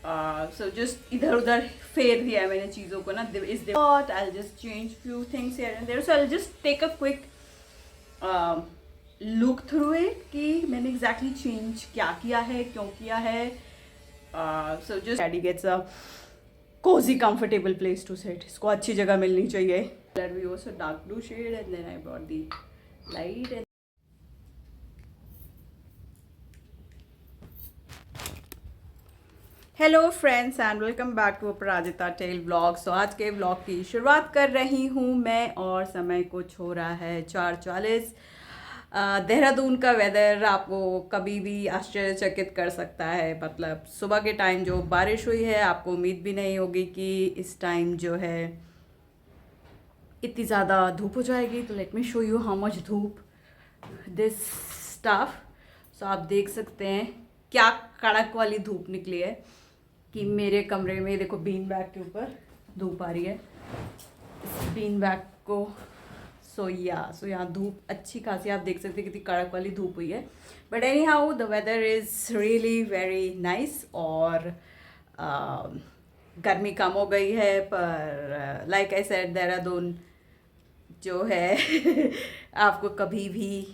So just इधर उधर फेर दिया है मैंने चीज़ों को ना इस I just change few things here and there, so I just take a quick look through it कि मैंने एग्जैक्टली चेंज क्या किया है, क्यों किया है. So just daddy gets a cosy comfortable place to sit. इसको अच्छी जगह मिलनी चाहिए. कलर भी हो, so dark blue shade and then I brought the light and hello friends and welcome back to Aparajita tale blog. So आज के blog की शुरुआत कर रही हूँ मैं और समय कुछ हो रहा है 4:40. देहरादून का वेदर आपको कभी भी आश्चर्यचकित कर सकता है. मतलब सुबह के टाइम जो बारिश हुई है, आपको उम्मीद भी नहीं होगी कि इस टाइम जो है इतनी ज़्यादा धूप हो जाएगी. तो let me show you how much धूप दिस स्टफ. सो आप देख सकते हैं क्या कड़क वाली धूप निकली है कि मेरे कमरे में देखो बीन बैग के ऊपर धूप आ रही है. इस बीन बैग को सो यहाँ धूप अच्छी खासी आप देख सकते हैं कितनी कड़क वाली धूप हुई है. But anyhow the weather is really very nice और गर्मी कम हो गई है. पर लाइक आई सेड देहरादून जो है आपको कभी भी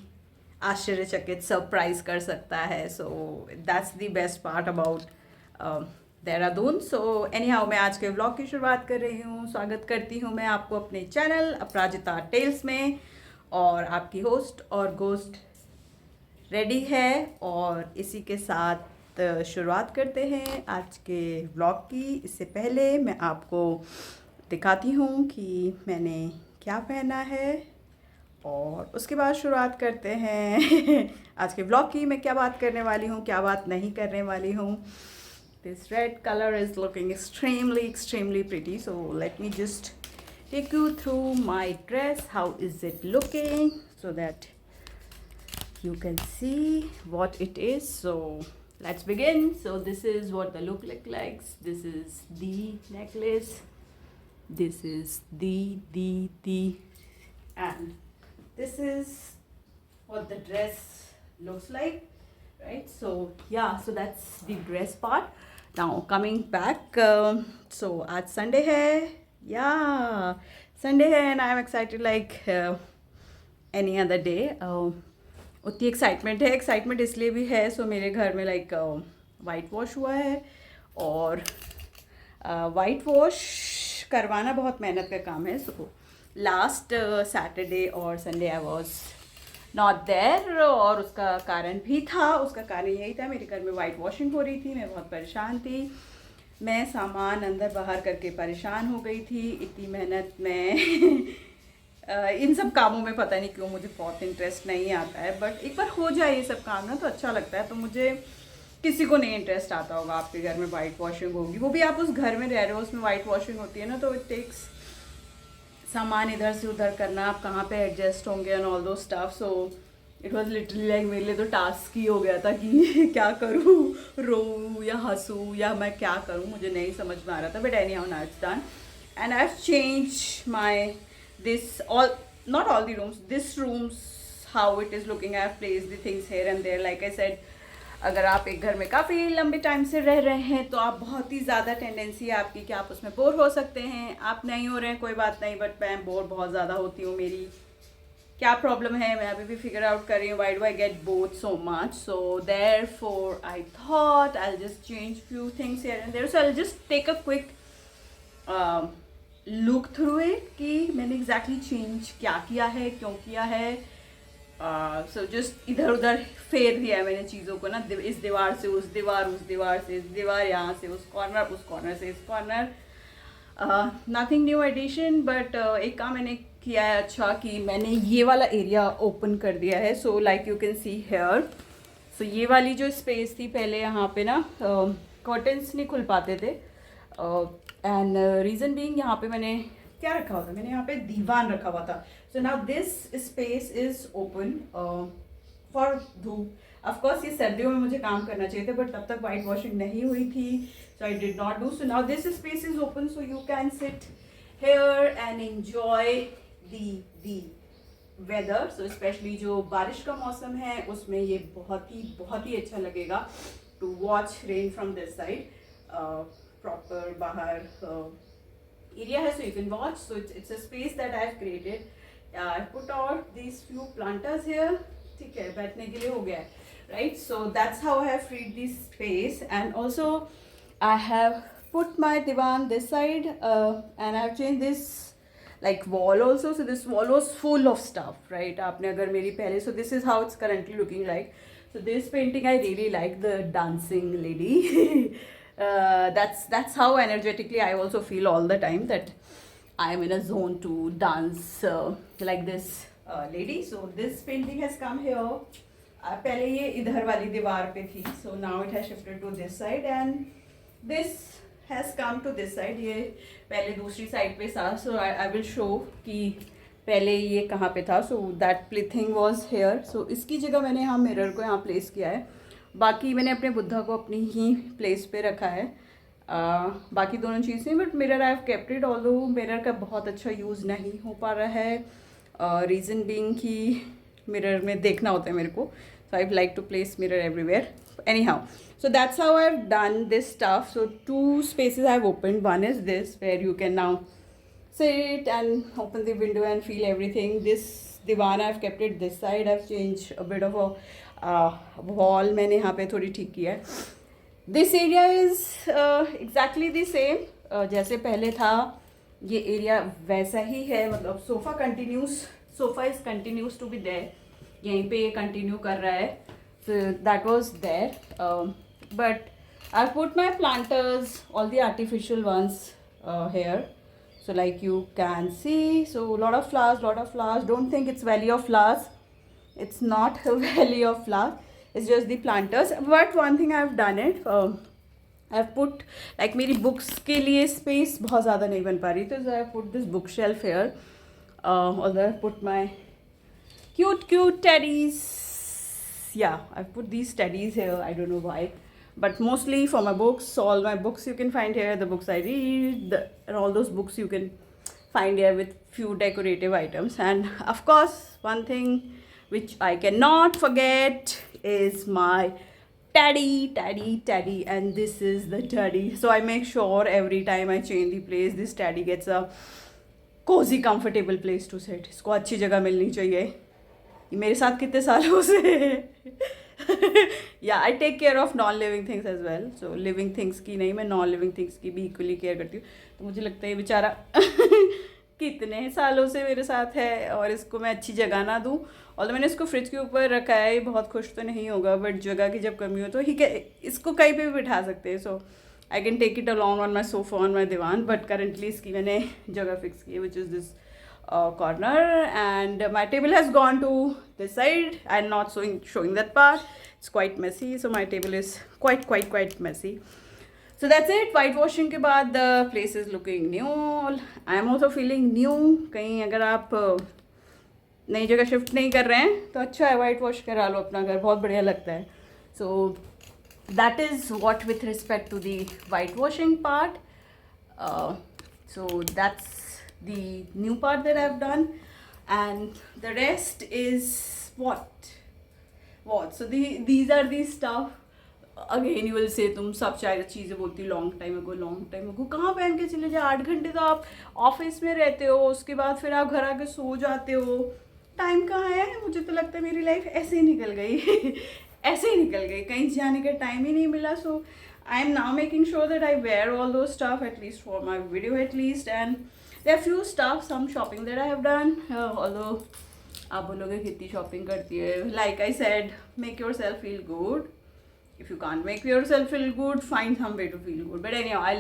आश्चर्यचकित सरप्राइज कर सकता है. So that's the best part about Dehradun. So any how मैं आज के व्लॉग की शुरुआत कर रही हूँ. स्वागत करती हूँ मैं आपको अपने चैनल अपराजिता टेल्स में. और आपकी होस्ट और गोस्ट रेडी है और इसी के साथ शुरुआत करते हैं आज के व्लॉग की. इससे पहले मैं आपको दिखाती हूँ कि मैंने क्या पहना है और उसके बाद शुरुआत करते हैं आज के व्लॉग की. मैं क्या बात करने वाली हूँ, क्या बात नहीं करने वाली हूँ. This red color is looking extremely pretty. So let me just take you through my dress. How is it looking so that you can see what it is. So let's begin. So this is what the look like. This is the necklace. This is the and this is what the dress looks like, right? So yeah, so that's the dress part. Now coming back, so आज Sunday है, yeah, Sunday है and I am excited like any other day. उतनी excitement है. Excitement इसलिए भी है, सो मेरे घर में लाइक वाइट वॉश हुआ है और वाइट वॉश करवाना बहुत मेहनत का काम है. सो लास्ट सैटरडे और Sunday I was not there और उसका कारण भी था. उसका कारण यही था, मेरे घर में वाइट वॉशिंग हो रही थी. मैं बहुत परेशान थी. मैं सामान अंदर बाहर करके परेशान हो गई थी. इतनी मेहनत में इन सब कामों में पता नहीं क्यों मुझे बहुत इंटरेस्ट नहीं आता है. बट एक बार हो जाए ये सब काम ना तो अच्छा लगता है. तो मुझे किसी को नहीं इंटरेस्ट आता होगा आपके घर में वाइट वॉशिंग होगी, वो भी आप उस घर में रह रहे हो, उसमें वाइट वॉशिंग होती है ना, तो इट टेक्स सामान इधर से उधर करना, आप कहाँ पे एडजस्ट होंगे एंड ऑल दो stuff. So it was literally like मेरे लिए तो टास्क ही हो गया था कि क्या करूँ, रोऊँ या हंसूँ या मैं क्या करूँ, मुझे नहीं समझ में आ रहा था. But any how now it's done and I have change my this all not all the rooms, this rooms how it is looking. I have placed the things here and there. Like I said, अगर आप एक घर में काफ़ी लंबे time से रह रहे हैं तो आप बहुत ही ज़्यादा टेंडेंसी है आपकी कि आप उसमें बोर हो सकते हैं. आप नहीं हो रहे हैं कोई बात नहीं, बट मैं बोर बहुत ज़्यादा होती हूँ. मेरी क्या प्रॉब्लम है मैं अभी भी फिगर आउट कर रही हूँ. Why do I get bored so much. So therefore I thought I will just change few things here and there. So I will just take a quick look through it कि मैंने exactly change क्या किया है, क्यों किया है. So just इधर उधर फेर दिया है मैंने चीज़ों को ना इस दीवार से उस दीवार, उस दीवार से इस दीवार, यहाँ से उस कॉर्नर से इस corner. Nothing new addition. But एक काम मैंने किया है अच्छा कि मैंने ये वाला एरिया ओपन कर दिया है. So like you can see here. So ये वाली जो स्पेस थी पहले यहाँ पे ना कर्टन्स नहीं खुल पाते थे एंड रीज़न बीइंग यहाँ पे मैंने क्या रखा हुआ था, मैंने यहाँ पे दीवान रखा हुआ था. सो now this space is open for धूप. ऑफकोर्स ये सर्दियों में मुझे काम करना चाहिए था बट तब तक वाइट वॉशिंग नहीं हुई थी, so I did not do. So now this space is open so you can sit here and enjoy the weather. So specially जो बारिश का मौसम है उसमें ये बहुत ही अच्छा लगेगा to watch rain from this side. Proper बाहर area है, so you can watch. So it's a space that I have created. I put out these few planters here. ठीक है, बैठने के लिए हो गया है, right? So that's how I have freed this space. And also I have put my divan this side, and I have changed this like wall also. So this wall was full of stuff, right? आपने अगर मेरी पहले, so this is how it's currently looking like. So this painting I really like, the dancing lady. That's how energetically I also feel all the time, that I am in a zone to dance like this lady. So this painting has come here. पहले ये इधर वाली दीवार पे थी, so now it has shifted to this side, and this has come to this side. ये पहले दूसरी साइड पे था, so I will show कि पहले ये कहाँ पे था. So that plaything was here. So इसकी जगह मैंने यहाँ मिरर को यहाँ प्लेस किया है. बाकी मैंने अपने बुद्धा को अपनी ही प्लेस पे रखा है. बाकी दोनों चीज़ें, but mirror I have kept it, although mirror का बहुत अच्छा यूज़ नहीं हो पा रहा है. रीज़न बीइंग कि मिरर में देखना होता है मेरे को, so I like to place mirror everywhere. Anyhow, so that's how I've done this stuff. So two spaces I've opened. One is this, where you can now sit and open the window and feel everything. This divan I've kept it this side. I've changed a bit of a wall. मैंने यहाँ पे थोड़ी ठीक किया है. This area is exactly the same. जैसे पहले था ये एरिया वैसा ही है, मतलब sofa is continues to be there. यहीं पे ये कंटिन्यू कर रहा है. So that was there, but I put my planters, all the artificial ones here. So like you can see, so lot of flowers. Don't think it's valley of flowers. It's not a valley of flowers. It's just the planters. But one thing I've done it, I've put like मेरी books के लिए space बहुत ज़्यादा नहीं बन पा रही, तो so I've put this bookshelf here. Although I've put my cute teddies. Yeah, I've put these teddies here. I don't know why, but mostly for my books. All my books you can find here. The books I read, and all those books you can find here with few decorative items. And of course, one thing which I cannot forget is my teddy. And this is the teddy. So I make sure every time I change the place, this teddy gets a cozy, comfortable place to sit. इसको अच्छी जगह मिलनी चाहिए. ये मेरे साथ कितने सालों से या I take care of non living things as well. So living things की नहीं, मैं नॉन लिविंग थिंग्स की भी इक्वली केयर करती हूँ. तो मुझे लगता है ये बेचारा कितने सालों से मेरे साथ है और इसको मैं अच्छी जगह ना दूँ. और मैंने इसको फ्रिज के ऊपर रखा है. ये बहुत खुश तो नहीं होगा, बट जगह की जब कमी हो तो ही इसको कहीं पे भी बिठा सकते हैं. So I can take it along on my sofa, on my divan. But currently इसकी मैंने जगह फिक्स की है, which is this corner, and my table has gone to this side. I'm not showing that part. It's quite messy, so my table is quite messy. So that's it. Whitewashing के बाद the place is looking new. I am also feeling new. कहीं अगर आप नई जगह shift नहीं कर रहे हैं तो अच्छा है, वाइट वॉश करा लो अपना घर, बहुत बढ़िया लगता है. So that is what with respect to the whitewashing part. So that's the new part that I've done, and the rest is what. So these are the stuff. Again you will say तुम सब चीज़ें बोलती long time ago. कहाँ पहन के चले जाए? 8 घंटे तो आप ऑफिस में रहते हो, उसके बाद फिर आप घर आके सो जाते हो. टाइम कहाँ है? मुझे तो लगता है मेरी लाइफ ऐसे ही निकल गई कहीं जाने का टाइम ही नहीं मिला. सो I am now making sure that I wear all those stuff, at least for my video at least. And there are few stuff, some shopping that I have done, although आप बोलोगे कितनी shopping करती है. Like I said, make yourself feel good. If you can't make yourself feel good, find some way to feel good. But anyhow, I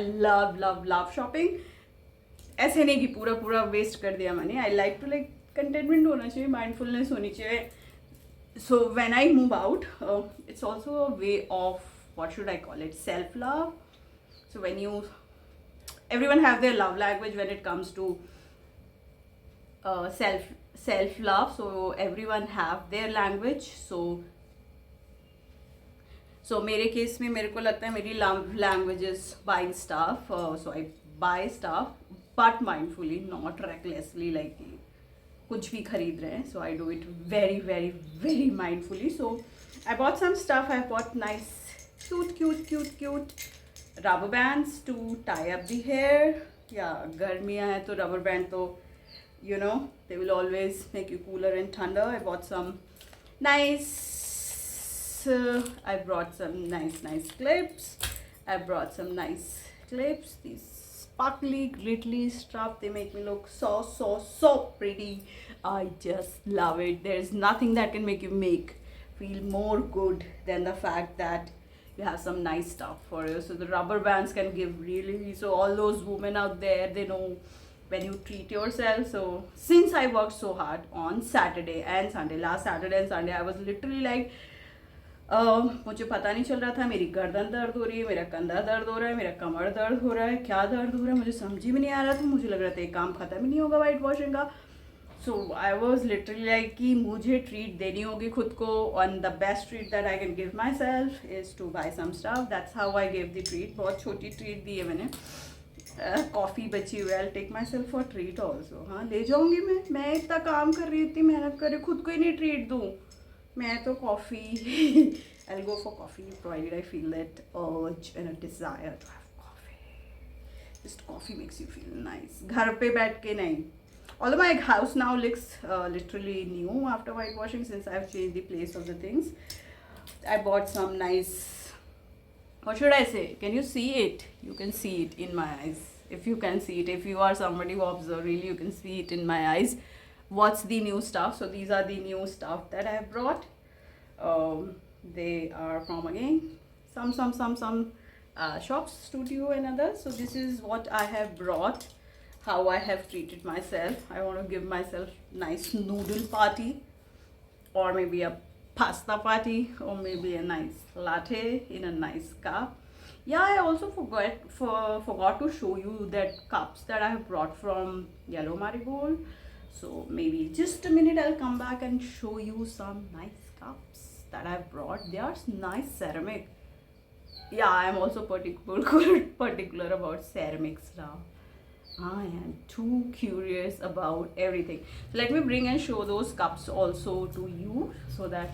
love shopping. ऐसे नहीं कि पूरा waste कर दिया मैंने. I like to contentment होना चाहिए, mindfulness होनी चाहिए. So when I move out, it's also a way of, what should I call it, self-love. So when everyone have their love language when it comes to self-love. So everyone have their language. So मेरे case में मेरे को लगता है मेरी language is buying stuff. So I buy stuff, but mindfully, not recklessly, like कुछ भी खरीद रहे हैं. So I do it very mindfully. So I bought some stuff. I bought nice cute rubber bands to tie up the hair. Yeah, गर्मियाँ है तो rubber band तो they will always make you cooler and thunder. I bought some nice. I brought some nice clips. I brought some nice clips. These sparkly, glittery stuff. They make me look so pretty. I just love it. There's nothing that can make you feel more good than the fact that you have some nice stuff for you. So the rubber bands can give really, so all those women out there, they know when you treat yourself. So since I worked so hard on Saturday and Sunday, last Saturday and Sunday, I was literally like, मुझे पता नहीं चल रहा था, मेरी गर्दन दर्द हो रही है, मेरा कंधा दर्द हो रहा है, मेरा कमर दर्द हो रहा है, क्या दर्द हो रहा है मुझे समझ ही भी नहीं आ रहा था. मुझे लग रहा था ये काम ख़त्म ही नहीं होगा वाइट वॉशिंग का. So I was literally like कि मुझे ट्रीट देनी होगी खुद को. On the best treat that I can give myself is to buy some stuff. That's how I give the treat. बहुत छोटी ट्रीट दी है मैंने. कॉफ़ी बची हुई. I take myself for treat also. हाँ, ले जाऊँगी मैं इतना काम कर रही, इतनी मेहनत कर रही, खुद को ही नहीं ट्रीट दूँ मैं तो. Coffee I'll go for coffee provided I feel that urge and a desire to have coffee. Just coffee makes you feel nice. घर पे बैठ के नहीं. Although my house now looks literally new after whitewashing since I've changed the place of the things. I bought some nice, what should I say? Can you see it? You can see it in my eyes. If you can see it, if you are somebody who observes, really you can see it in my eyes. What's the new stuff? So these are the new stuff that I have brought. They are from again some shops, studio and others. So this is what I have brought, how I have treated myself. I want to give myself nice noodle party, or maybe a pasta party, or maybe a nice latte in a nice cup. Yeah, I also forgot to show you that cups that I have brought from Yellow Marigold. So maybe just a minute, I'll come back and show you some nice cups that I've brought. They are nice ceramic. Yeah, I'm also particular about ceramics now. I am too curious about everything. So let me bring and show those cups also to you so that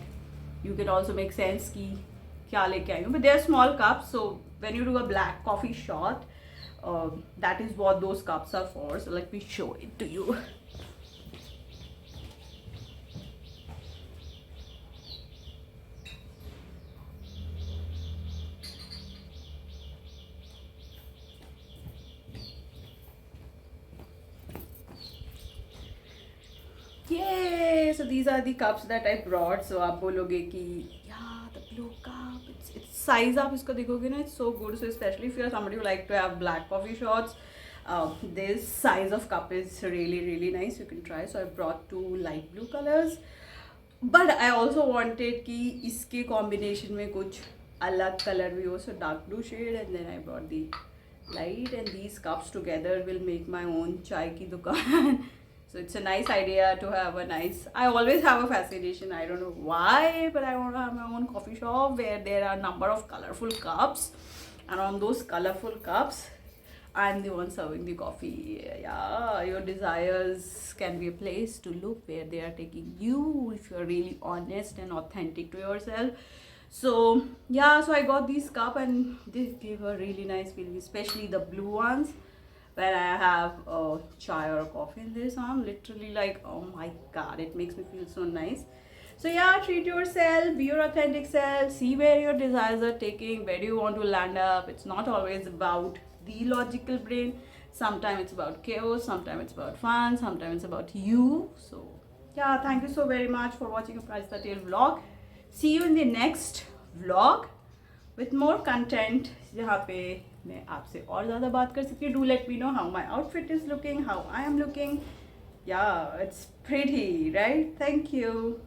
you can also make sense ki kya leke aayi hu. But they are small cups, so when you do a black coffee shot, that is what those cups are for. So let me show it to you. Yay! So these are the cups that I brought. So आप बोलोगे कि yeah, the blue cup, it's size आप इसको देखोगे ना, it's so good. So especially if you are somebody who like to have black coffee shots, this size of cup is really nice. You can try. So I brought 2 light blue colors, but I also wanted कि इसके combination में कुछ अलग color भी हो. So dark blue shade, and then I brought the light, and these cups together will make my own chai ki dukaan. So it's a nice idea to have a nice. I always have a fascination. I don't know why, but I want to have my own coffee shop where there are a number of colorful cups, and on those colorful cups, I'm the one serving the coffee. Yeah, your desires can be a place to look where they are taking you if you're really honest and authentic to yourself. So yeah, so I got these cup and they give a really nice feeling, especially the blue ones. When I have a chai or a coffee in this, I'm literally like, oh my god, it makes me feel so nice. So yeah, treat yourself, be your authentic self, see where your desires are taking, where do you want to land up. It's not always about the logical brain. Sometimes it's about chaos, sometimes it's about fun, sometimes it's about you. So yeah, thank you so very much for watching a Price Patel vlog. See you in the next vlog with more content, जहाँ पे मैं आपसे और ज़्यादा बात कर सकती हूँ. Do let me know how my outfit is looking, how I am looking. Yeah, it's pretty, right? Thank you.